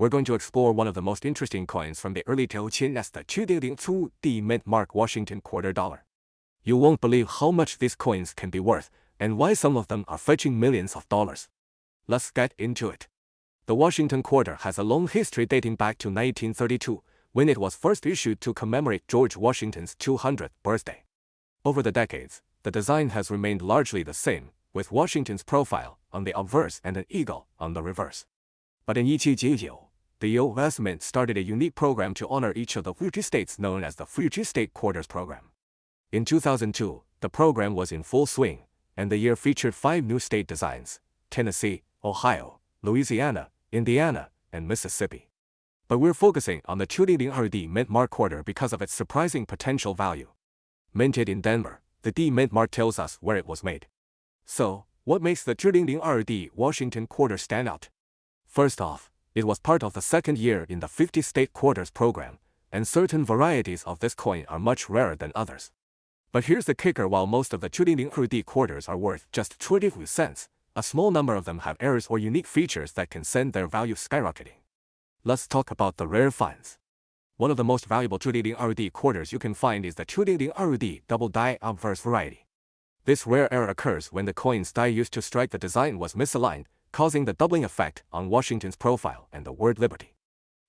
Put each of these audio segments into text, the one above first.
we're going to explore one of the most interesting coins from the early 2000s, the 2002 mint mark Washington quarter dollar. You won't believe how much these coins can be worth, and why some of them are fetching millions of dollars. Let's get into it. The Washington quarter has a long history dating back to 1932, when it was first issued to commemorate George Washington's 200th birthday. Over the decades, the design has remained largely the same, with Washington's profile on the obverse and an eagle on the reverse. But in 1999, the U.S. Mint started a unique program to honor each of the 50 states known as the 50 State Quarters Program. In 2002, the program was in full swing, and the year featured 5 new state designs: Tennessee, Ohio, Louisiana, Indiana, and Mississippi. But we're focusing on the 2002 mint mark quarter because of its surprising potential value. Minted in Denver, the D mint mark tells us where it was made. So, what makes the 2002 Washington quarter stand out? First off, it was part of the second year in the 50 State Quarters program, and certain varieties of this coin are much rarer than others. But here's the kicker: while most of the 2002 quarters are worth just 25 cents, a small number of them have errors or unique features that can send their value skyrocketing. Let's talk about the rare finds. One of the most valuable 2002 quarters you can find is the 2002 double die obverse variety. This rare error occurs when the coin's die used to strike the design was misaligned, causing the doubling effect on Washington's profile and the word liberty.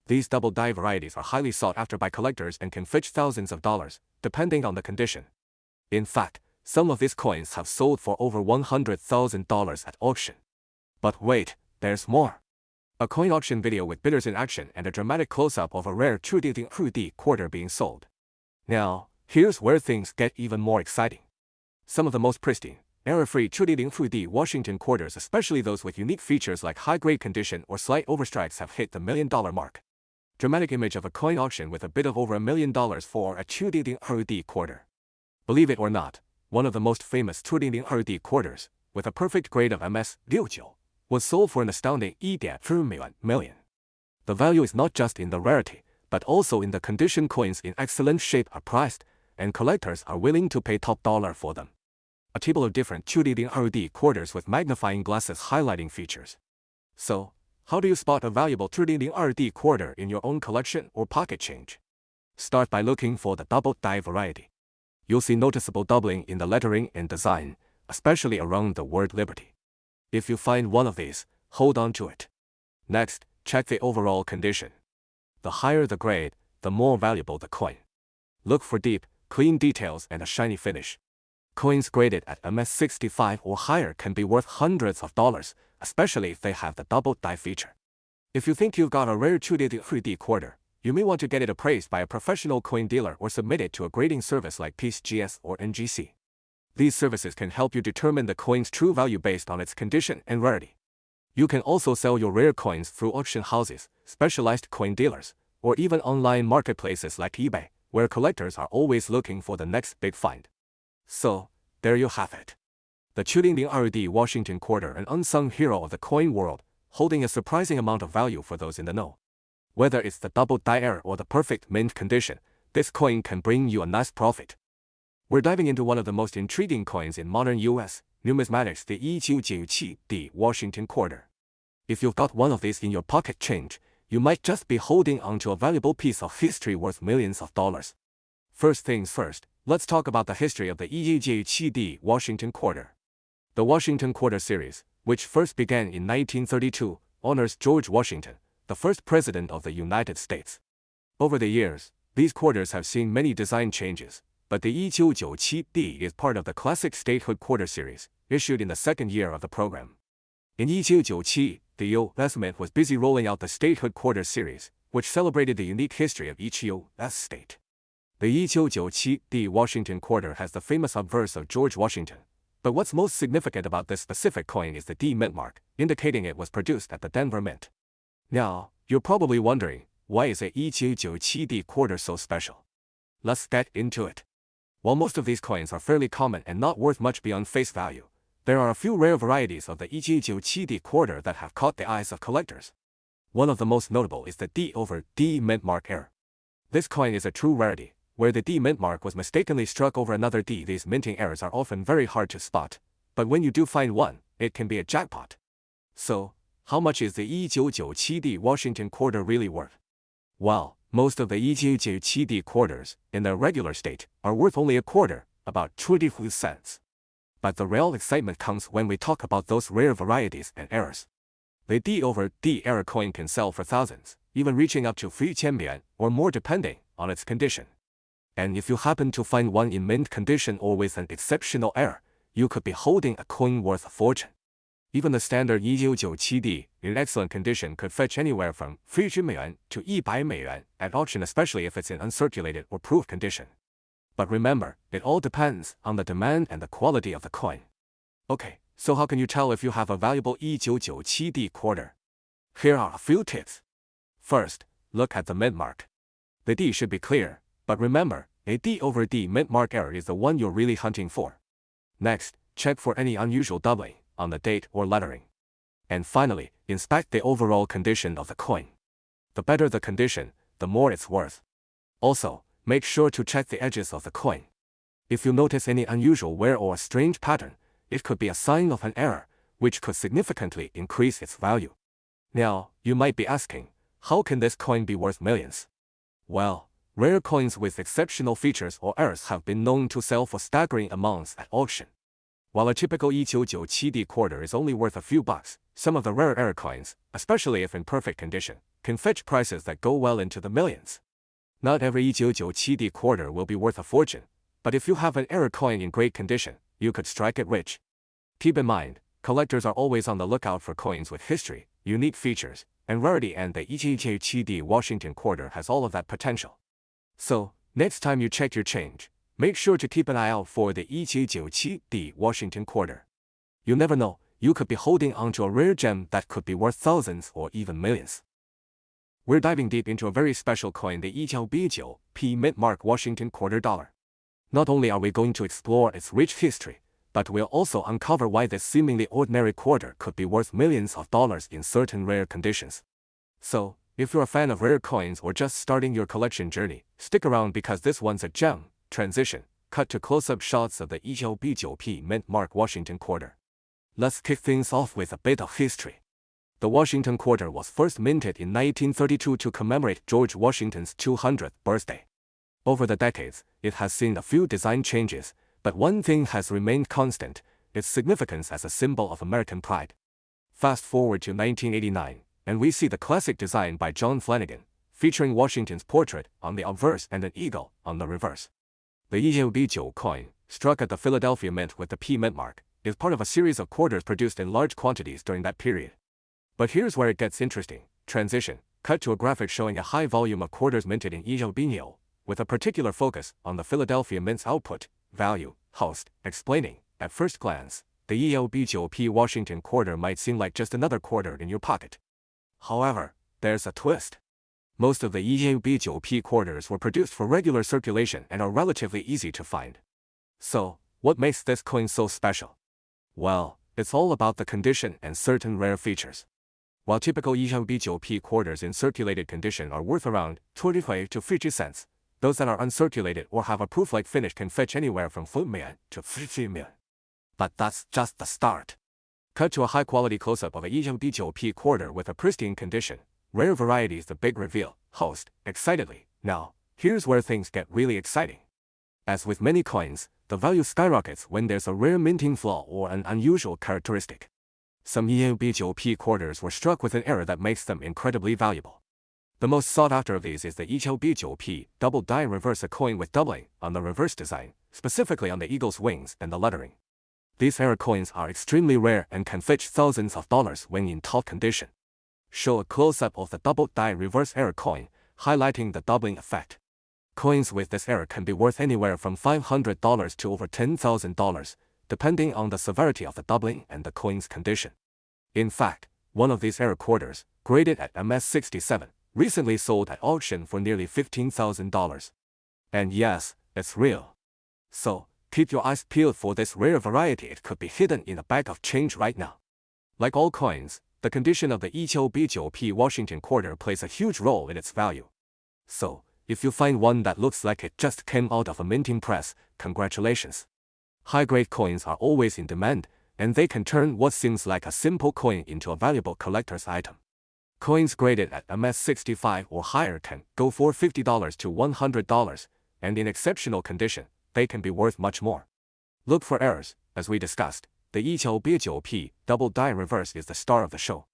These double die varieties are highly sought after by collectors and can fetch thousands of dollars, depending on the condition. In fact, some of these coins have sold for over $100,000 at auction. But wait, there's more. A coin auction video with bidders in action and a dramatic close-up of a rare 2002 quarter being sold. Now, here's where things get even more exciting. Some of the most pristine, error-free 2002 Washington quarters, especially those with unique features like high-grade condition or slight overstrikes, have hit the $1 million mark. Dramatic image of a coin auction with a bid of over $1 million for a 2002 quarter. Believe it or not, one of the most famous 2002 quarters, with a perfect grade of MS-69, was sold for an astounding $1 million. The value is not just in the rarity, but also in the condition. Coins in excellent shape are priced, and collectors are willing to pay top dollar for them. A table of different 2002 quarters with magnifying glasses highlighting features. So, how do you spot a valuable 2002 quarter in your own collection or pocket change? Start by looking for the double die variety. You'll see noticeable doubling in the lettering and design, especially around the word liberty. If you find one of these, hold on to it. Next, check the overall condition. The higher the grade, the more valuable the coin. Look for deep, clean details and a shiny finish. Coins graded at MS-65 or higher can be worth hundreds of dollars, especially if they have the double die feature. If you think you've got a rare 2002 quarter, you may want to get it appraised by a professional coin dealer or submit it to a grading service like PCGS or NGC. These services can help you determine the coin's true value based on its condition and rarity. You can also sell your rare coins through auction houses, specialized coin dealers, or even online marketplaces like eBay, where collectors are always looking for the next big find. So, there you have it. The 2002 Washington quarter, an unsung hero of the coin world, holding a surprising amount of value for those in the know. Whether it's the double die error or the perfect mint condition, this coin can bring you a nice profit. We're diving into one of the most intriguing coins in modern U.S. numismatics, the 1997 Washington quarter. If you've got one of these in your pocket change, you might just be holding onto a valuable piece of history worth millions of dollars. First things first, let's talk about the history of the 1997 Washington quarter. The Washington quarter series, which first began in 1932, honors George Washington, the first president of the United States. Over the years, these quarters have seen many design changes, but the 1997 is part of the classic statehood quarter series, issued in the second year of the program. In 1997, the U.S. Mint was busy rolling out the statehood quarter series, which celebrated the unique history of each U.S. state. The 1997 Washington quarter has the famous obverse of George Washington, but what's most significant about this specific coin is the D mint mark, indicating it was produced at the Denver Mint. Now, you're probably wondering, why is the 1997 quarter so special? Let's get into it. While most of these coins are fairly common and not worth much beyond face value, there are a few rare varieties of the 1997 quarter that have caught the eyes of collectors. One of the most notable is the D over D mint mark error. This coin is a true rarity, where the D mint mark was mistakenly struck over another D. These minting errors are often very hard to spot, but when you do find one, it can be a jackpot. So, How much is the 1997D Washington quarter really worth? Well, most of the 1997D quarters, in their regular state, are worth only a quarter, about 24 cents. But the real excitement comes when we talk about those rare varieties and errors. The D over D error coin can sell for thousands, even reaching up to 3,000 yuan or more depending on its condition. And if you happen to find one in mint condition or with an exceptional error, you could be holding a coin worth a fortune. Even the standard 1997D in excellent condition could fetch anywhere from 30 yuan to 100 yuan at auction, especially if it's in uncirculated or proof condition. But remember, it all depends on the demand and the quality of the coin. Okay, so how can you tell if you have a valuable 1997D quarter? Here are a few tips. First, look at the mint mark. The D should be clear, but remember, a D over D mint mark error is the one you're really hunting for. Next, check for any unusual doubling on the date or lettering. And finally, inspect the overall condition of the coin. The better the condition, the more it's worth. Also, make sure to check the edges of the coin. If you notice any unusual wear or a strange pattern, it could be a sign of an error, which could significantly increase its value. Now, you might be asking, how can this coin be worth millions? Well, rare coins with exceptional features or errors have been known to sell for staggering amounts at auction. While a typical 1997D quarter is only worth a few bucks, some of the rare error coins, especially if in perfect condition, can fetch prices that go well into the millions. Not every 1997D quarter will be worth a fortune, but if you have an error coin in great condition, you could strike it rich. Keep in mind, collectors are always on the lookout for coins with history, unique features, and rarity, and the 1997D Washington quarter has all of that potential. So, next time you check your change, make sure to keep an eye out for the 1997D Washington quarter. You never know, you could be holding onto a rare gem that could be worth thousands or even millions. We're diving deep into a very special coin, the 1999P mint mark Washington quarter dollar. Not only are we going to explore its rich history, but we'll also uncover why this seemingly ordinary quarter could be worth millions of dollars in certain rare conditions. So, if you're a fan of rare coins or just starting your collection journey, stick around because this one's a gem. Transition, cut to close-up shots of the 1999P mint mark Washington quarter. Let's kick things off with a bit of history. The Washington quarter was first minted in 1932 to commemorate George Washington's 200th birthday. Over the decades, it has seen a few design changes, but one thing has remained constant: its significance as a symbol of American pride. Fast forward to 1989, and we see the classic design by John Flanagan, featuring Washington's portrait on the obverse and an eagle on the reverse. The 1999 coin, struck at the Philadelphia Mint with the P mint mark, is part of a series of quarters produced in large quantities during that period. But here's where it gets interesting. Transition, cut to a graphic showing a high volume of quarters minted in 1999, with a particular focus on the Philadelphia Mint's output, value, host, explaining, at first glance, the 1999P Washington quarter might seem like just another quarter in your pocket. However, there's a twist. Most of the 1999P quarters were produced for regular circulation and are relatively easy to find. So, what makes this coin so special? Well, it's all about the condition and certain rare features. While typical 1999P quarters in circulated condition are worth around 25 to 50 cents, those that are uncirculated or have a proof-like finish can fetch anywhere from 4 million to 50 million. But that's just the start. Cut to a high-quality close-up of a 1999P quarter with a pristine condition. Rare varieties, the big reveal. Host, excitedly. Now, here's where things get really exciting. As with many coins, the value skyrockets when there's a rare minting flaw or an unusual characteristic. Some 1999P quarters were struck with an error that makes them incredibly valuable. The most sought after of these is the 1999P double die reverse, a coin with doubling on the reverse design, specifically on the eagle's wings and the lettering. These error coins are extremely rare and can fetch thousands of dollars when in top condition. Show a close-up of the double die reverse error coin, highlighting the doubling effect. Coins with this error can be worth anywhere from $500 to over $10,000, depending on the severity of the doubling and the coin's condition. In fact, one of these error quarters, graded at MS67, recently sold at auction for nearly $15,000. And yes, it's real. So, keep your eyes peeled for this rare variety. It could be hidden in a bag of change right now. Like all coins, the condition of the 1999P Washington quarter plays a huge role in its value. So, if you find one that looks like it just came out of a minting press, congratulations. High-grade coins are always in demand, and they can turn what seems like a simple coin into a valuable collector's item. Coins graded at MS65 or higher can go for $50 to $100, and in exceptional condition, they can be worth much more. Look for errors. As we discussed, the 1989P double die reverse is the star of the show.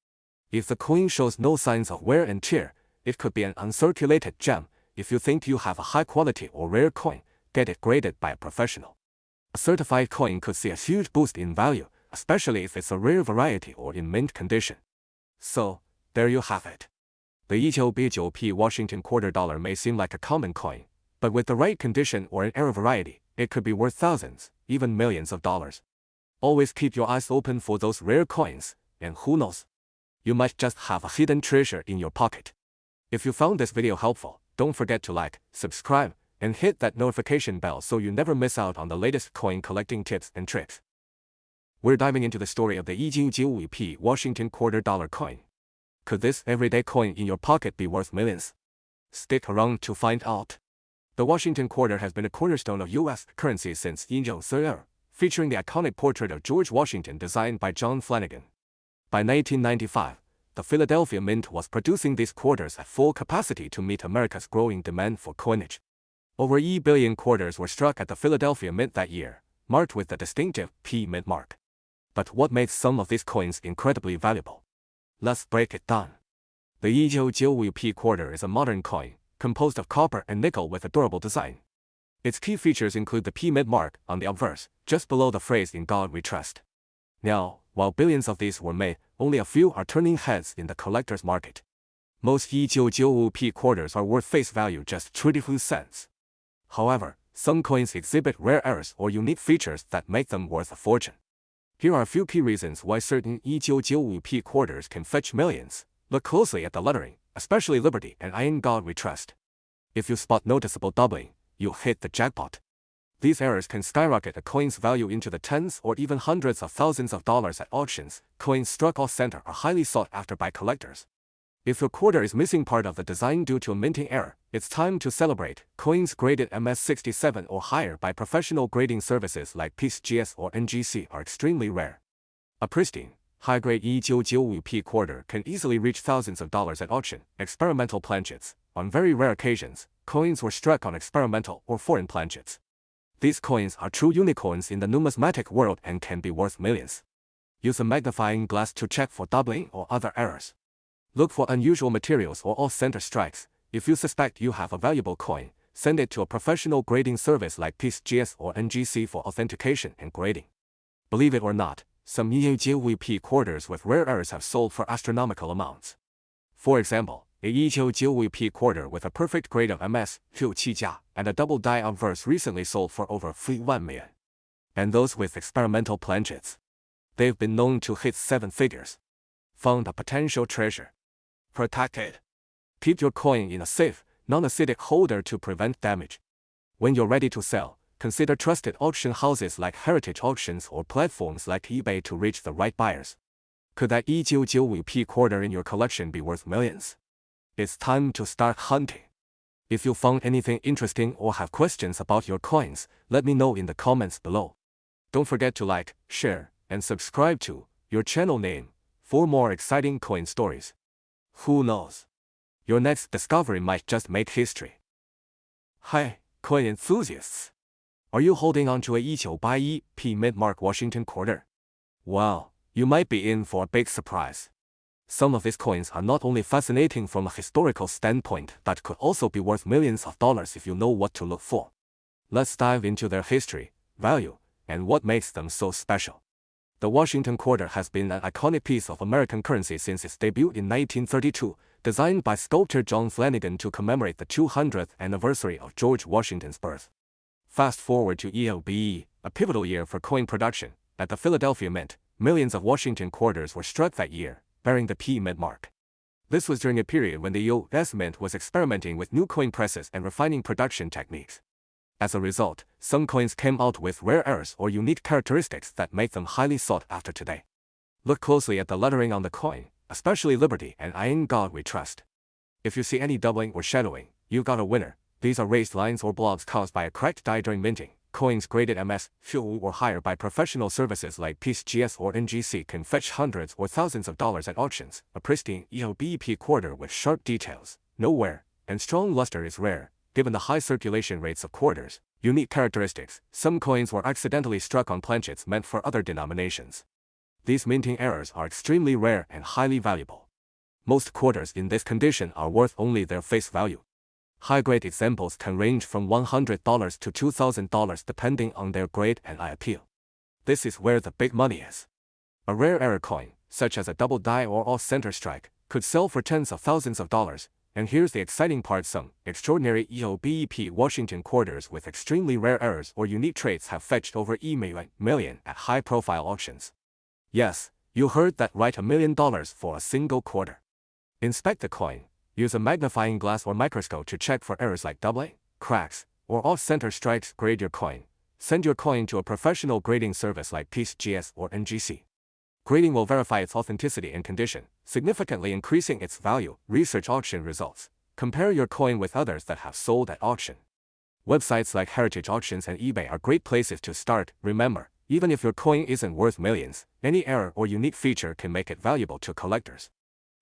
If the coin shows no signs of wear and tear, it could be an uncirculated gem. If you think you have a high-quality or rare coin, get it graded by a professional. A certified coin could see a huge boost in value, especially if it's a rare variety or in mint condition. So, there you have it. The 1989P Washington quarter dollar may seem like a common coin, but with the right condition or an rare variety, it could be worth thousands, even millions of dollars. Always keep your eyes open for those rare coins, and who knows? You might just have a hidden treasure in your pocket. If you found this video helpful, don't forget to like, subscribe, and hit that notification bell so you never miss out on the latest coin collecting tips and tricks. We're diving into the story of the 1995P Washington quarter dollar coin. Could this everyday coin in your pocket be worth millions? Stick around to find out. The Washington quarter has been a cornerstone of U.S. currency since 1930, featuring the iconic portrait of George Washington designed by John Flanagan. By 1995, the Philadelphia Mint was producing these quarters at full capacity to meet America's growing demand for coinage. Over 1 billion quarters were struck at the Philadelphia Mint that year, marked with the distinctive P Mint mark. But what made some of these coins incredibly valuable? Let's break it down. The 1995P quarter is a modern coin, composed of copper and nickel with a durable design. Its key features include the P Mint mark on the obverse, just below the phrase "In God We Trust." Now, while billions of these were made, only a few are turning heads in the collector's market. Most 1995P quarters are worth face value just 32 cents. However, some coins exhibit rare errors or unique features that make them worth a fortune. Here are a few key reasons why certain 1995P quarters can fetch millions. Look closely at the lettering, especially Liberty and "In God We Trust." If you spot noticeable doubling, you'll hit the jackpot. These errors can skyrocket a coin's value into the tens or even hundreds of thousands of dollars at auctions. Coins struck off-center are highly sought after by collectors. If your quarter is missing part of the design due to a minting error, it's time to celebrate. Coins graded MS67 or higher by professional grading services like PCGS or NGC are extremely rare. A pristine, high-grade 1995P quarter can easily reach thousands of dollars at auction. Experimental planchets. On very rare occasions, coins were struck on experimental or foreign planchets. These coins are true unicorns in the numismatic world and can be worth millions. Use a magnifying glass to check for doubling or other errors. Look for unusual materials or off-center strikes. If you suspect you have a valuable coin, send it to a professional grading service like PCGS or NGC for authentication and grading. Believe it or not, some 1995P quarters with rare errors have sold for astronomical amounts. For example, a 1995P quarter with a perfect grade of MS 67 and a double die obverse recently sold for over 1 million. And those with experimental planchets. They've been known to hit 7 figures. Found a potential treasure. Protect it. Keep your coin in a safe, non-acidic holder to prevent damage. When you're ready to sell, consider trusted auction houses like Heritage Auctions or platforms like eBay to reach the right buyers. Could that 1995P quarter in your collection be worth millions? It's time to start hunting. If you found anything interesting or have questions about your coins, let me know in the comments below. Don't forget to like, share, and subscribe to your channel name for more exciting coin stories. Who knows? Your next discovery might just make history. Hi, coin enthusiasts! Are you holding on to a 1995P Mint mark Washington quarter? Well, you might be in for a big surprise. Some of these coins are not only fascinating from a historical standpoint but could also be worth millions of dollars if you know what to look for. Let's dive into their history, value, and what makes them so special. The Washington quarter has been an iconic piece of American currency since its debut in 1932, designed by sculptor John Flanagan to commemorate the 200th anniversary of George Washington's birth. Fast forward to ELBE, a pivotal year for coin production. At the Philadelphia Mint, millions of Washington quarters were struck that year, bearing the P Mint mark. This was during a period when the U.S. Mint was experimenting with new coin presses and refining production techniques. As a result, some coins came out with rare errors or unique characteristics that make them highly sought after today. Look closely at the lettering on the coin, especially Liberty and "In God We Trust." If you see any doubling or shadowing, you've got a winner. These are raised lines or blobs caused by a cracked die during minting, coins graded MS, fuel or higher by professional services like PCGS or NGC can fetch hundreds or thousands of dollars at auctions. A pristine EOBEP quarter with sharp details, no wear, and strong luster is rare, given the high circulation rates of quarters. Unique characteristics: some coins were accidentally struck on planchets meant for other denominations. These minting errors are extremely rare and highly valuable. Most quarters in this condition are worth only their face value. High-grade examples can range from $100 to $2,000 depending on their grade and eye appeal. This is where the big money is. A rare error coin, such as a double die or off-center strike, could sell for tens of thousands of dollars. And here's the exciting part: some extraordinary EOBEP Washington quarters with extremely rare errors or unique traits have fetched over $1 million at high-profile auctions. Yes, you heard that right, $1 million for a single quarter. Inspect the coin. Use a magnifying glass or microscope to check for errors like doubling, cracks, or off-center strikes. Grade your coin. Send your coin to a professional grading service like PCGS or NGC. Grading will verify its authenticity and condition, significantly increasing its value. Research auction results. Compare your coin with others that have sold at auction. Websites like Heritage Auctions and eBay are great places to start. Remember, even if your coin isn't worth millions, any error or unique feature can make it valuable to collectors.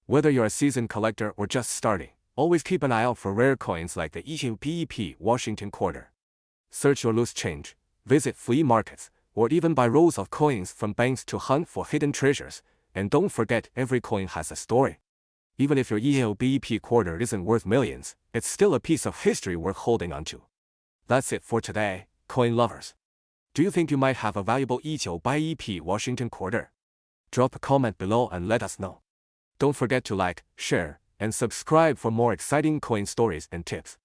Whether you're a seasoned collector or just starting, always keep an eye out for rare coins like the EOBEP Washington quarter. Search your loose change, visit flea markets, or even buy rolls of coins from banks to hunt for hidden treasures. And don't forget, every coin has a story. Even if your EOBEP quarter isn't worth millions, it's still a piece of history worth holding onto. That's it for today, coin lovers. Do you think you might have a valuable EOBEP Washington quarter? Drop a comment below and let us know. Don't forget to like, share, and subscribe for more exciting coin stories and tips.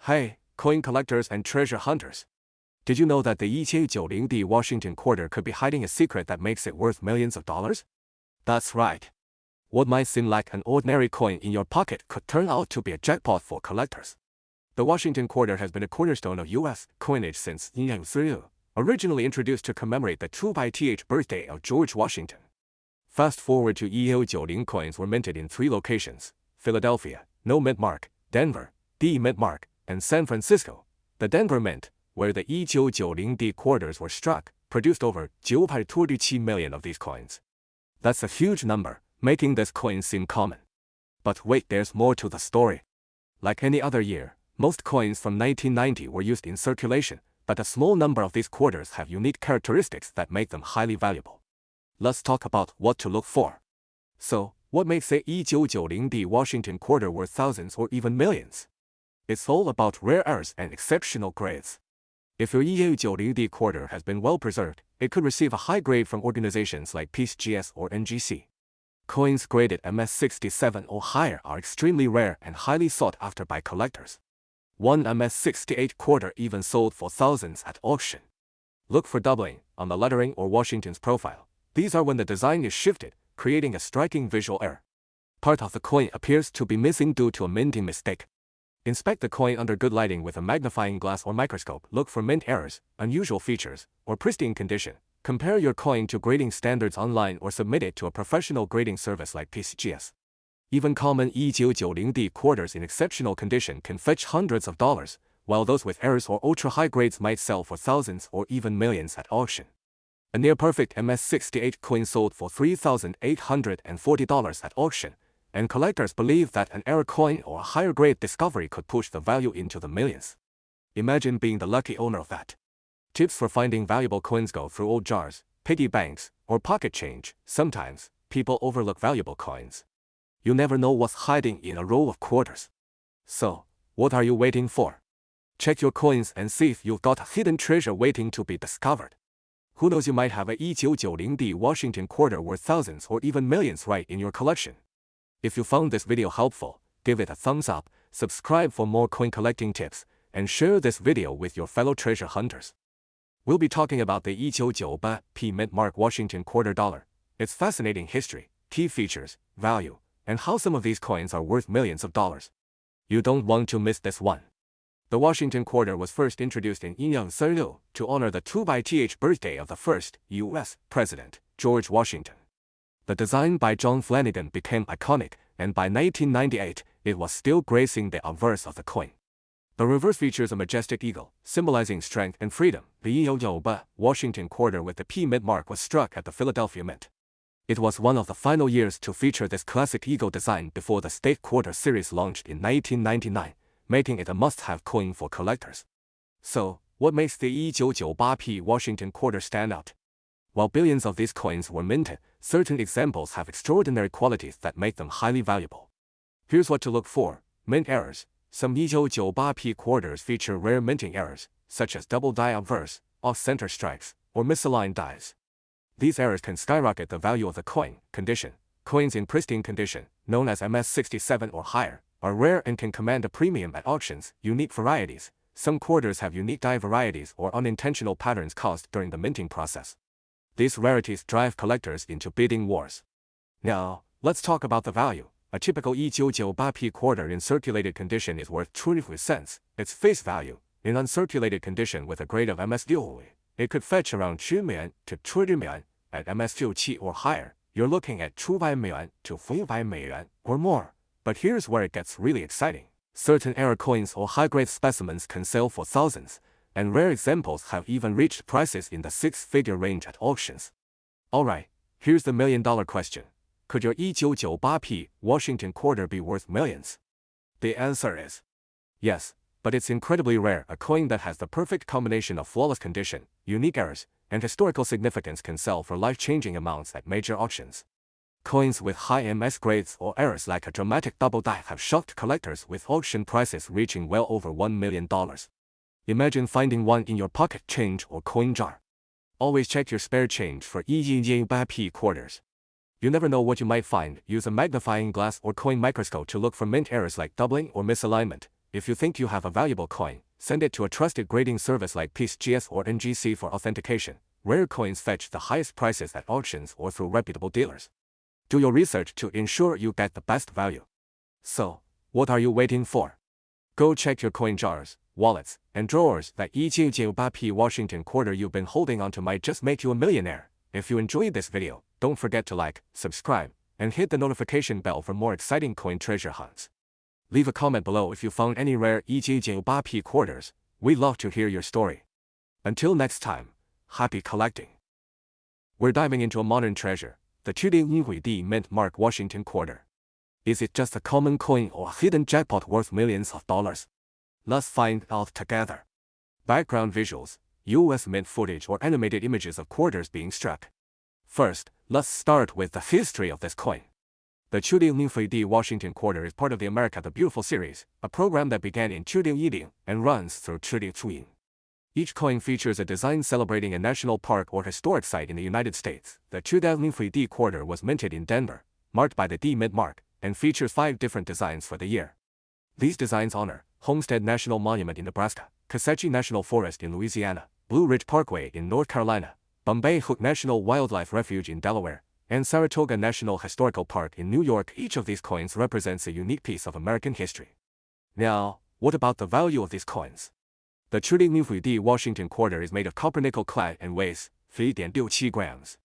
Hey, coin collectors and treasure hunters! Did you know that the EOBEP Washington quarter could be hiding a secret that makes it worth millions of dollars? That's right. What might seem like an ordinary coin in your pocket could turn out to be a jackpot for collectors. The Washington quarter has been a cornerstone of U.S. coinage since 1932, originally introduced to commemorate the 2th birthday of George Washington. Fast forward to EOBEP coins were minted in 3 locations: Philadelphia, no mint mark; Denver, D mint mark; and San Francisco. The Denver Mint, where the EOBEP quarters were struck, produced over 927 million of these coins. That's a huge number, making this coin seem common. But wait, there's more to the story. Like any other year, most coins from 1990 were used in circulation, but a small number of these quarters have unique characteristics that make them highly valuable. Let's talk about what to look for. So, what makes the EOBEP Washington quarter worth thousands or even millions? It's all about rare errors and exceptional grades. If your EOBEP quarter has been well preserved, it could receive a high grade from organizations like PCGS or NGC. Coins graded MS67 or higher are extremely rare and highly sought after by collectors. One MS68 quarter even sold for thousands at auction. Look for doubling on the lettering or Washington's profile. These are when the design is shifted, creating a striking visual error. Part of the coin appears to be missing due to a minting mistake. Inspect the coin under good lighting with a magnifying glass or microscope. Look for mint errors, unusual features, or pristine condition. Compare your coin to grading standards online or submit it to a professional grading service like PCGS. Even common EOBEP quarters in exceptional condition can fetch hundreds of dollars, while those with errors or ultra-high grades might sell for thousands or even millions at auction. A near-perfect MS68 coin sold for $3,840 at auction, and collectors believe that an error coin or a higher-grade discovery could push the value into the millions. Imagine being the lucky owner of that. Tips for finding valuable coins: go through old jars, piggy banks, or pocket change. Sometimes, people overlook valuable coins. You never know what's hiding in a roll of quarters. So, what are you waiting for? Check your coins and see if you've got a hidden treasure waiting to be discovered. Who knows, you might have a EOBEP Washington quarter worth thousands or even millions right in your collection. If you found this video helpful, give it a thumbs up, subscribe for more coin collecting tips, and share this video with your fellow treasure hunters. We'll be talking about the EOBEP mint mark Washington quarter dollar, its fascinating history, key features, value, and how some of these coins are worth millions of dollars. You don't want to miss this one. The Washington quarter was first introduced in 1932 to honor the 2th birthday of the first U.S. President, George Washington. The design by John Flanagan became iconic, and by 1998, it was still gracing the obverse of the coin. The reverse features a majestic eagle, symbolizing strength and freedom. The Washington quarter with the P Mint mark was struck at the Philadelphia Mint. It was one of the final years to feature this classic eagle design before the State Quarter series launched in 1999, making it a must-have coin for collectors. So, what makes the 1998P Washington quarter stand out? While billions of these coins were minted, certain examples have extraordinary qualities that make them highly valuable. Here's what to look for. Mint errors. Some 1998P quarters feature rare minting errors, such as double die obverse, off-center strikes, or misaligned dies. These errors can skyrocket the value of the coin. Condition. Coins in pristine condition, known as MS67 or higher, are rare and can command a premium at auctions. Unique varieties. Some quarters have unique die varieties or unintentional patterns caused during the minting process. These rarities drive collectors into bidding wars. Now, let's talk about the value. A typical 1998P quarter in circulated condition is worth 25 cents, its face value. In uncirculated condition with a grade of MS6, it could fetch around 10 million to 20 million. At MS57 or higher, you're looking at 25 million to 45 million or more. But here's where it gets really exciting. Certain error coins or high-grade specimens can sell for thousands, and rare examples have even reached prices in the six-figure range at auctions. Alright, here's the million-dollar question. Could your 1998P Washington quarter be worth millions? The answer is yes, but it's incredibly rare. A coin that has the perfect combination of flawless condition, unique errors, and historical significance can sell for life-changing amounts at major auctions. Coins with high MS grades or errors like a dramatic double die have shocked collectors with auction prices reaching well over $1 million. Imagine finding one in your pocket change or coin jar. Always check your spare change for 1998P quarters. You never know what you might find. Use a magnifying glass or coin microscope to look for mint errors like doubling or misalignment. If you think you have a valuable coin, send it to a trusted grading service like PieceGS or NGC for authentication. Rare coins fetch the highest prices at auctions or through reputable dealers. Do your research to ensure you get the best value. So, what are you waiting for? Go check your coin jars, wallets, and drawers. That 1998P Washington quarter you've been holding onto might just make you a millionaire. If you enjoyed this video, don't forget to like, subscribe, and hit the notification bell for more exciting coin treasure hunts. Leave a comment below if you found any rare 1998P quarters. We'd love to hear your story. Until next time, happy collecting. We're diving into a modern treasure, the 1998 Mint Mark Washington quarter. Is it just a common coin or a hidden jackpot worth millions of dollars? Let's find out together. Background visuals, US Mint footage or animated images of quarters being struck. First, let's start with the history of this coin. The 1998 Washington quarter is part of the America the Beautiful series, a program that began in 1980 and runs through 2020. Each coin features a design celebrating a national park or historic site in the United States. The 2003 quarter was minted in Denver, marked by the D Mint mark, and features 5 different designs for the year. These designs honor Homestead National Monument in Nebraska, Kisatchie National Forest in Louisiana, Blue Ridge Parkway in North Carolina, Bombay Hook National Wildlife Refuge in Delaware, and Saratoga National Historical Park in New York. Each of these coins represents a unique piece of American history. Now, what about the value of these coins? The 1998 Washington quarter is made of copper-nickel clad and weighs 3.67 grams.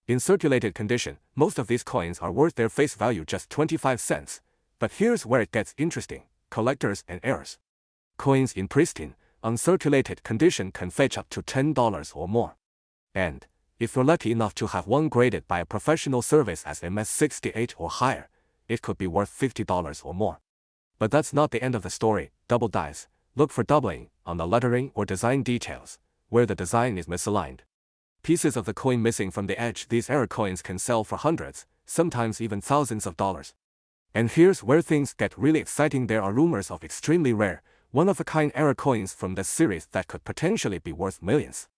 In circulated condition, most of these coins are worth their face value just 25 cents. But here's where it gets interesting: collectors and heirs. Coins in pristine, uncirculated condition can fetch up to $10 or more. And if you're lucky enough to have one graded by a professional service as MS68 or higher, it could be worth $50 or more. But that's not the end of the story. Double dies. Look for doubling on the lettering or design details, where the design is misaligned. Pieces of the coin missing from the edge. These error coins can sell for hundreds, sometimes even thousands of dollars. And here's where things get really exciting. There are rumors of extremely rare, one-of-a-kind error coins from this series that could potentially be worth millions.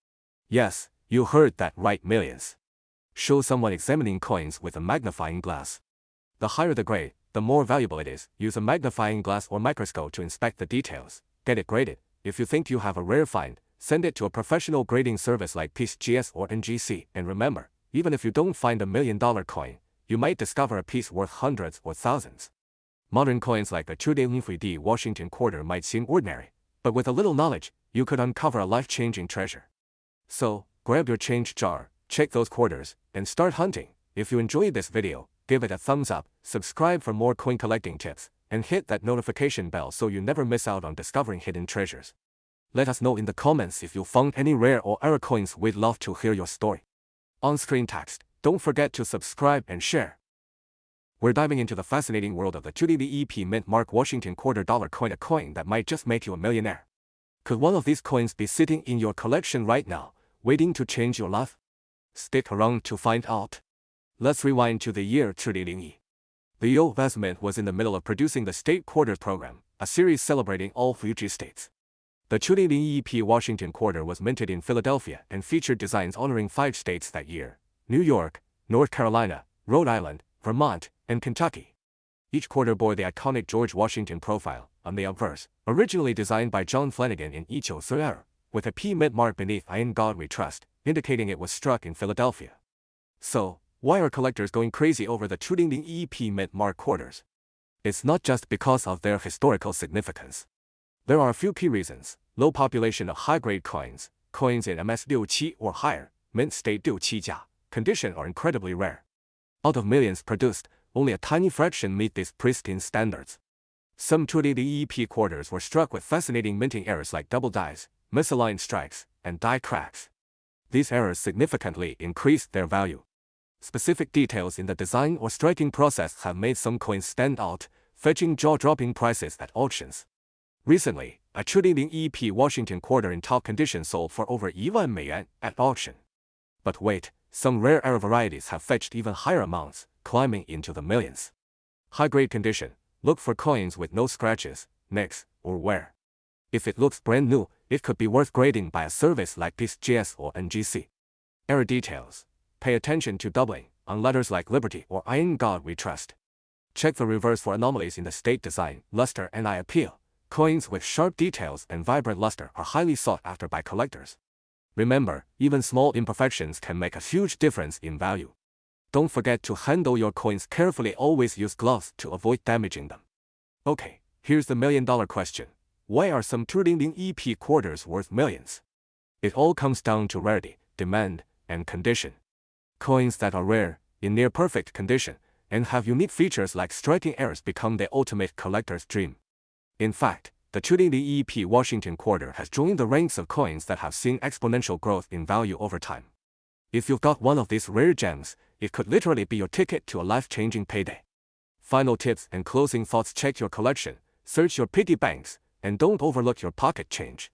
Yes, you heard that right, millions. Show someone examining coins with a magnifying glass. The higher the grade, the more valuable it is. Use a magnifying glass or microscope to inspect the details. Get it graded. If you think you have a rare find, send it to a professional grading service like PieceGS or NGC. And remember, even if you don't find $1 million coin, you might discover a piece worth hundreds or thousands. Modern coins like the 1998 Washington quarter might seem ordinary, but with a little knowledge, you could uncover a life-changing treasure. So, grab your change jar, check those quarters, and start hunting. If you enjoyed this video, give it a thumbs up, subscribe for more coin collecting tips, and hit that notification bell so you never miss out on discovering hidden treasures. Let us know in the comments if you found any rare or rare coins. We'd love to hear your story. On-screen text. Don't forget to subscribe and share. We're diving into the fascinating world of the 2DVEP Mint Mark Washington $quarter coin, a coin that might just make you a millionaire. Could one of these coins be sitting in your collection right now, waiting to change your life? Stick around to find out. Let's rewind to the year 2001. The U.S. Mint was in the middle of producing the State Quarters program, a series celebrating all 50 states. The 2DVEP Washington Quarter was minted in Philadelphia and featured designs honoring 5 states that year: New York, North Carolina, Rhode Island, Vermont, and Kentucky. Each quarter bore the iconic George Washington profile on the obverse, originally designed by John Flanagan in 1903, with a P mint mark beneath "In God We Trust," indicating it was struck in Philadelphia. So, why are collectors going crazy over the 2DVEP mint mark quarters? It's not just because of their historical significance. There are a few key reasons: low population of high-grade coins, coins in MS67 or higher, mint state 67 价, condition are incredibly rare. Out of millions produced, only a tiny fraction meet these pristine standards. Some 2DVEP quarters were struck with fascinating minting errors like double dies, misaligned strikes, and die cracks. These errors significantly increased their value. Specific details in the design or striking process have made some coins stand out, fetching jaw-dropping prices at auctions. Recently, a 2DVEP Washington quarter in top condition sold for over 1,000,000 yuan at auction. But wait, some rare error varieties have fetched even higher amounts, climbing into the millions. High-grade condition. Look for coins with no scratches, nicks, or wear. If it looks brand new, it could be worth grading by a service like bicentennial or NGC. Error details. Pay attention to doubling on letters like Liberty or In God We Trust. Check the reverse for anomalies in the state design, luster, and eye appeal. Coins with sharp details and vibrant luster are highly sought after by collectors. Remember, even small imperfections can make a huge difference in value. Don't forget to handle your coins carefully. Always use gloves to avoid damaging them. Okay, here's the million-dollar question. Why are some 2DVEP quarters worth millions? It all comes down to rarity, demand, and condition. Coins that are rare, in near-perfect condition, and have unique features like striking errors become the ultimate collector's dream. In fact, the 2DVEP Washington quarter has joined the ranks of coins that have seen exponential growth in value over time. If you've got one of these rare gems, it could literally be your ticket to a life-changing payday. Final tips and closing thoughts: check your collection, search your piggy banks, and don't overlook your pocket change.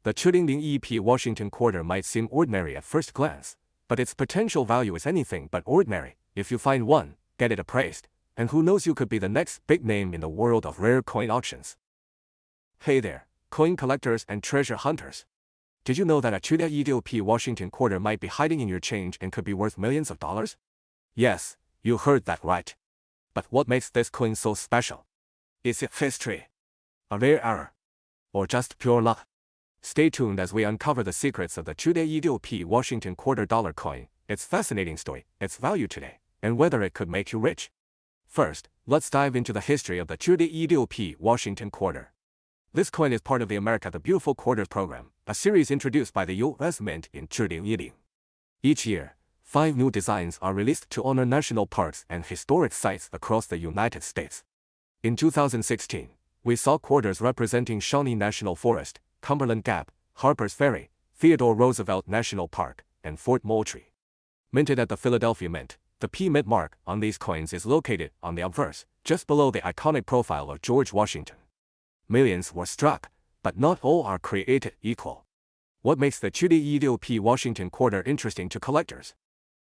The 2DVEP Washington quarter might seem ordinary at first glance, but its potential value is anything but ordinary. If you find one, get it appraised, and who knows, you could be the next big name in the world of rare coin auctions. Hey there, coin collectors and treasure hunters. Did you know that a 2DVEP Washington quarter might be hiding in your change and could be worth millions of dollars? Yes, you heard that right. But what makes this coin so special? Is it history, a rare error, or just pure luck? Stay tuned as we uncover the secrets of the 2DVEP Washington $quarter coin, its fascinating story, its value today, and whether it could make you rich. First, let's dive into the history of the 2DVEP Washington quarter. This coin is part of the America the Beautiful Quarters program, a series introduced by the U.S. Mint in 2001. Each year, 5 new designs are released to honor national parks and historic sites across the United States. In 2016, we saw quarters representing Shawnee National Forest, Cumberland Gap, Harper's Ferry, Theodore Roosevelt National Park, and Fort Moultrie. Minted at the Philadelphia Mint, the P mint mark on these coins is located on the obverse, just below the iconic profile of George Washington. Millions were struck, but not all are created equal. What makes the 2DVEP Washington quarter interesting to collectors?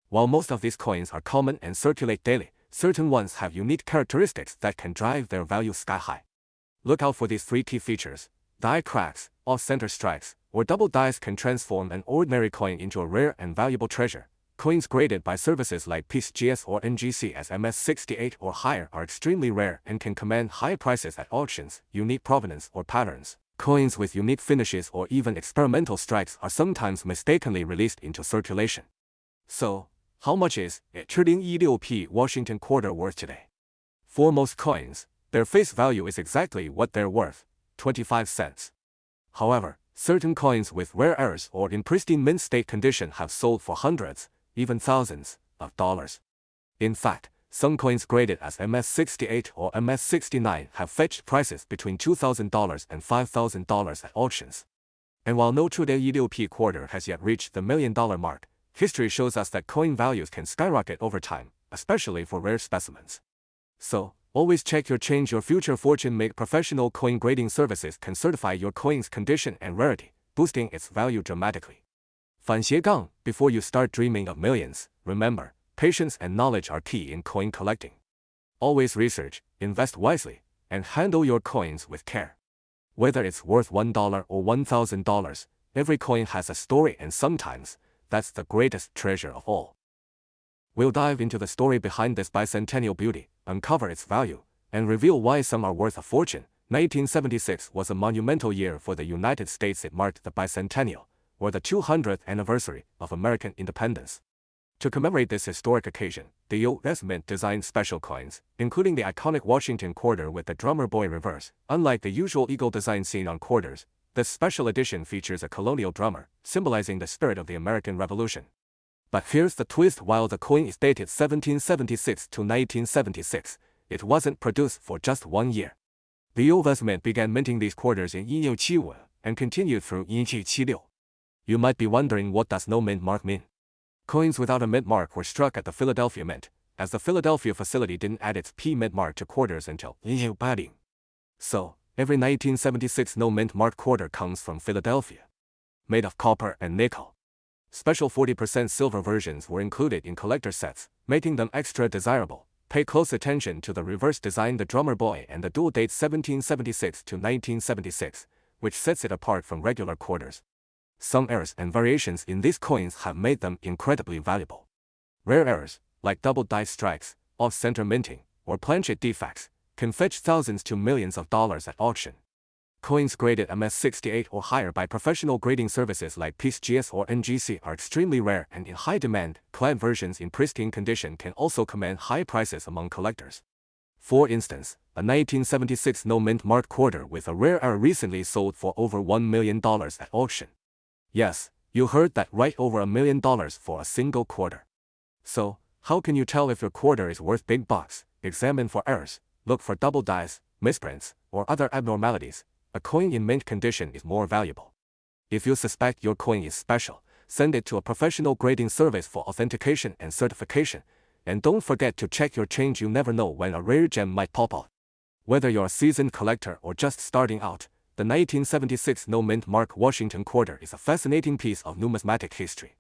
While most of these coins are common and circulate daily, certain ones have unique characteristics that can drive their value sky high. Look out for these 3 key features. Die cracks, off-center strikes, or double dies can transform an ordinary coin into a rare and valuable treasure. Coins graded by services like bicentennial or NGC as MS68 or higher are extremely rare and can command high prices at auctions. Unique provenance or patterns. Coins with unique finishes or even experimental strikes are sometimes mistakenly released into circulation. So, how much is a 2DVEP Washington quarter worth today? For most coins, their face value is exactly what they're worth, 25 cents. However, certain coins with rare errors or in pristine mint state condition have sold for hundreds, even thousands, of dollars. In fact, Some coins graded as MS-68 or MS-69 have fetched prices between $2,000 and $5,000 at auctions. And while no true 16P quarter has yet reached the $1 million mark, history shows us that coin values can skyrocket over time, especially for rare specimens. So, always check your change. Your future fortune. Make professional coin grading services can certify your coin's condition and rarity, boosting its value dramatically. 反斜杠, before you start dreaming of millions, remember, patience and knowledge are key in coin collecting. Always research, invest wisely, and handle your coins with care. Whether it's worth $1 or $1,000, every coin has a story, and sometimes, that's the greatest treasure of all. We'll dive into the story behind this bicentennial beauty, uncover its value, and reveal why some are worth a fortune. 1976 was a monumental year for the United States. It marked the bicentennial, or the 200th anniversary of American independence. To commemorate this historic occasion, the U.S. Mint designed special coins, including the iconic Washington quarter with the drummer boy reverse. Unlike the usual eagle design seen on quarters, this special edition features a colonial drummer, symbolizing the spirit of the American Revolution. But here's the twist: while the coin is dated 1776 to 1976, it wasn't produced for just 1 year. The U.S. Mint began minting these quarters in 1675 and continued through 1776. You might be wondering, what does no mint mark mean? Coins without a mint mark were struck at the Philadelphia Mint, as the Philadelphia facility didn't add its P mint mark to quarters until 1880. So, every 1976 no mint mark quarter comes from Philadelphia. Made of copper and nickel. Special 40% silver versions were included in collector sets, making them extra desirable. Pay close attention to the reverse design, the drummer boy, and the dual date 1776 to 1976, which sets it apart from regular quarters. Some errors and variations in these coins have made them incredibly valuable. Rare errors, like double die strikes, off-center minting, or planchet defects, can fetch thousands to millions of dollars at auction. Coins graded MS-68 or higher by professional grading services like PCGS or NGC are extremely rare and in high demand. Clad versions in pristine condition can also command high prices among collectors. For instance, a 1976 no mint mark quarter with a rare error recently sold for over $1 million at auction. Yes, you heard that right, over $1 million for a single quarter. So, how can you tell if your quarter is worth big bucks? Examine for errors, look for double dies, misprints, or other abnormalities. A coin in mint condition is more valuable. If you suspect your coin is special, send it to a professional grading service for authentication and certification. And don't forget to check your change. You never know when a rare gem might pop out. Whether you're a seasoned collector or just starting out, the 1976 no mint mark Washington quarter is a fascinating piece of numismatic history.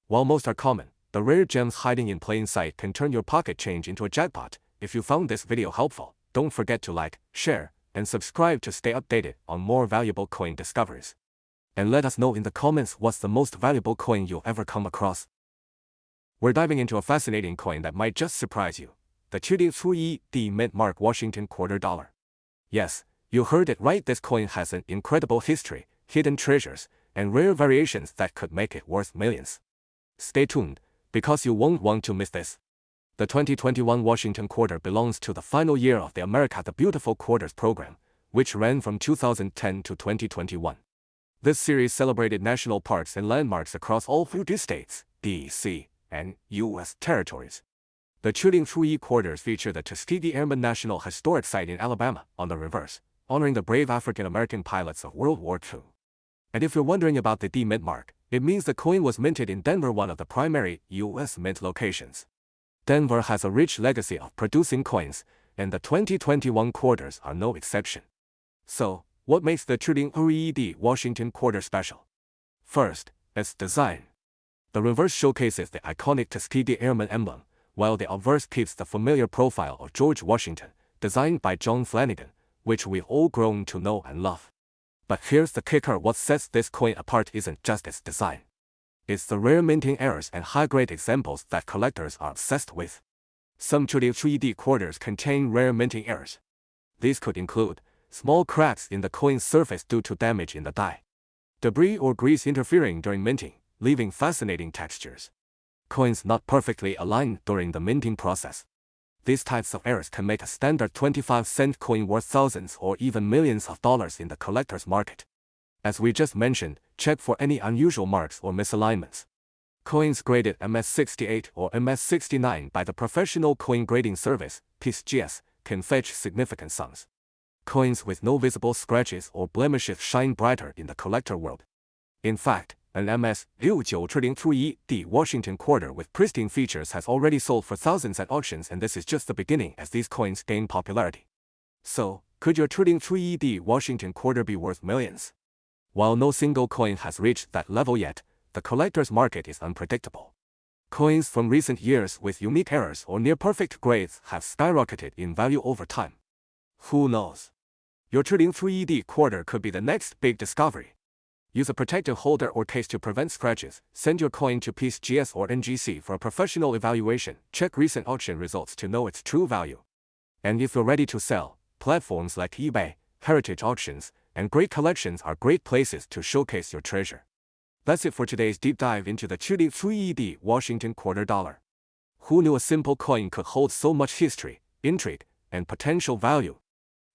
While most are common, the rare gems hiding in plain sight can turn your pocket change into a jackpot. If you found this video helpful, don't forget to like, share, and subscribe to stay updated on more valuable coin discoveries. And let us know in the comments what's the most valuable coin you'll ever come across. We're diving into a fascinating coin that might just surprise you: the 2D mint mark Washington quarter dollar. Yes, you heard it right, this coin has an incredible history, hidden treasures, and rare variations that could make it worth millions. Stay tuned, because you won't want to miss this. The 2021 Washington quarter belongs to the final year of the America the Beautiful Quarters program, which ran from 2010 to 2021. This series celebrated national parks and landmarks across all 50 states, D.C., and U.S. territories. The 2D quarters feature the Tuskegee Airmen National Historic Site in Alabama on the reverse, honoring the brave African-American pilots of World War II. And if you're wondering about the D mint mark, it means the coin was minted in Denver, one of the primary U.S. mint locations. Denver has a rich legacy of producing coins, and the 2021 quarters are no exception. So, what makes the 2D Washington quarter special? First, its design. The reverse showcases the iconic Tuskegee Airman emblem, while the obverse keeps the familiar profile of George Washington, designed by John Flanagan, which we've all grown to know and love. But here's the kicker: what sets this coin apart isn't just its design. It's the rare minting errors and high-grade examples that collectors are obsessed with. Some 2D quarters contain rare minting errors. These could include small cracks in the coin's surface due to damage in the die, debris or grease interfering during minting, leaving fascinating textures, coins not perfectly aligned during the minting process. These types of errors can make a standard 25-cent coin worth thousands or even millions of dollars in the collector's market. As we just mentioned, check for any unusual marks or misalignments. Coins graded MS68 or MS69 by the Professional Coin Grading Service, PCGS, can fetch significant sums. Coins with no visible scratches or blemishes shine brighter in the collector world. In fact, an MS69-201D Washington quarter with pristine features has already sold for thousands at auctions, and this is just the beginning as these coins gain popularity. So, could your 201D Washington quarter be worth millions? While no single coin has reached that level yet, the collector's market is unpredictable. Coins from recent years with unique errors or near-perfect grades have skyrocketed in value over time. Who knows? Your 201D quarter could be the next big discovery. Use a protective holder or case to prevent scratches. Send your coin to PCGS or NGC for a professional evaluation. Check recent auction results to know its true value. And if you're ready to sell, platforms like eBay, heritage auctions, and great collections are great places to showcase your treasure. That's it for today's deep dive into the 201D Washington quarter dollar. Who knew a simple coin could hold so much history, intrigue, and potential value?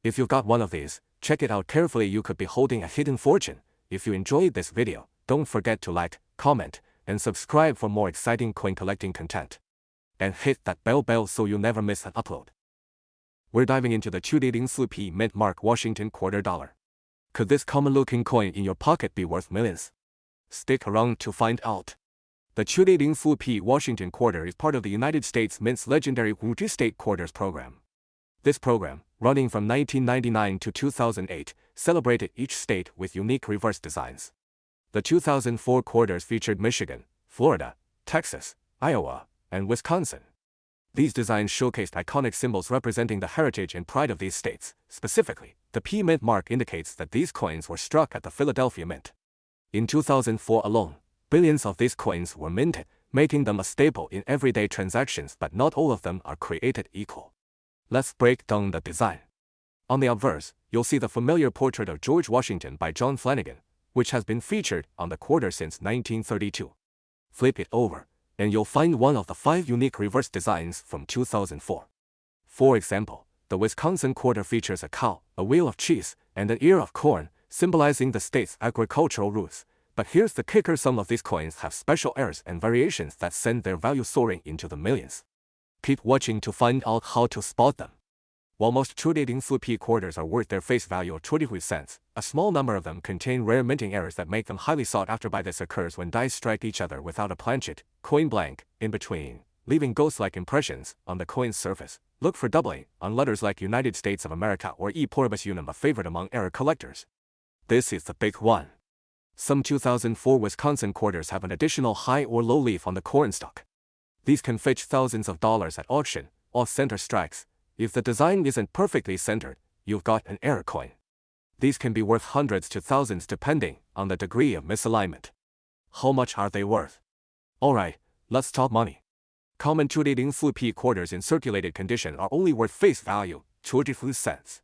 If you've got one of these, check it out carefully. You could be holding a hidden fortune. If you enjoyed this video, don't forget to like, comment, and subscribe for more exciting coin collecting content. And hit that bell so you never miss an upload. We're diving into the 201D Mint Mark Washington quarter dollar. Could this common-looking coin in your pocket be worth millions? Stick around to find out. The 201D Washington quarter is part of the United States Mint's legendary multi-state quarters program. This program, running from 1999 to 2008, celebrated each state with unique reverse designs. The 2004 quarters featured Michigan, Florida, Texas, Iowa, and Wisconsin. These designs showcased iconic symbols representing the heritage and pride of these states. Specifically, the P Mint mark indicates that these coins were struck at the Philadelphia Mint. In 2004 alone, billions of these coins were minted, making them a staple in everyday transactions, but not all of them are created equal. Let's break down the design. On the obverse, you'll see the familiar portrait of George Washington by John Flanagan, which has been featured on the quarter since 1932. Flip it over, and you'll find one of the 5 unique reverse designs from 2004. For example, the Wisconsin quarter features a cow, a wheel of cheese, and an ear of corn, symbolizing the state's agricultural roots. But here's the kicker: some of these coins have special errors and variations that send their value soaring into the millions. Keep watching to find out how to spot them. While most 201D quarters are worth their face value of 25 cents, a small number of them contain rare minting errors that make them highly sought after. This occurs when dies strike each other without a planchet, coin blank, in between, leaving ghost-like impressions on the coin's surface. Look for doubling on letters like United States of America or E pluribus unum, a favorite among error collectors. This is the big one. Some 2004 Wisconsin quarters have an additional high or low leaf on the corn stalk. These can fetch thousands of dollars at auction, off-center strikes. If the design isn't perfectly centered, you've got an error coin. These can be worth hundreds to thousands depending on the degree of misalignment. How much are they worth? Alright, let's talk money. Common 201D quarters in circulated condition are only worth face value, 25 cents.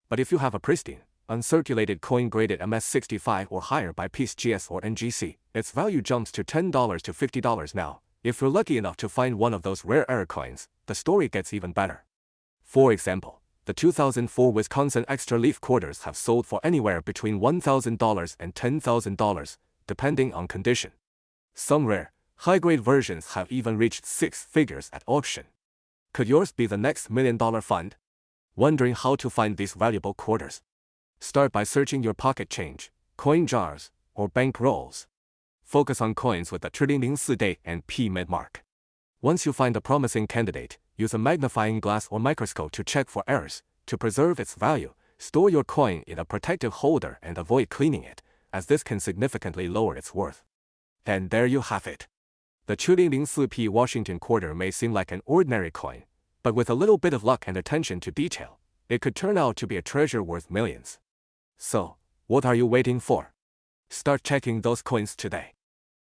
But if you have a pristine, uncirculated coin graded MS65 or higher by PCGS or NGC, its value jumps to $10 to $50 now. If you're lucky enough to find one of those rare error coins, the story gets even better. For example, the 2004 Wisconsin extra leaf quarters have sold for anywhere between $1,000 and $10,000, depending on condition. Some rare, high-grade versions have even reached 6 figures at auction. Could yours be the next $1 million fund? Wondering how to find these valuable quarters? Start by searching your pocket change, coin jars, or bank rolls. Focus on coins with the 201D and P Mint mark. Once you find a promising candidate, use a magnifying glass or microscope to check for errors. To preserve its value, store your coin in a protective holder and avoid cleaning it, as this can significantly lower its worth. And there you have it. The 201D Washington quarter may seem like an ordinary coin, but with a little bit of luck and attention to detail, it could turn out to be a treasure worth millions. So, what are you waiting for? Start checking those coins today.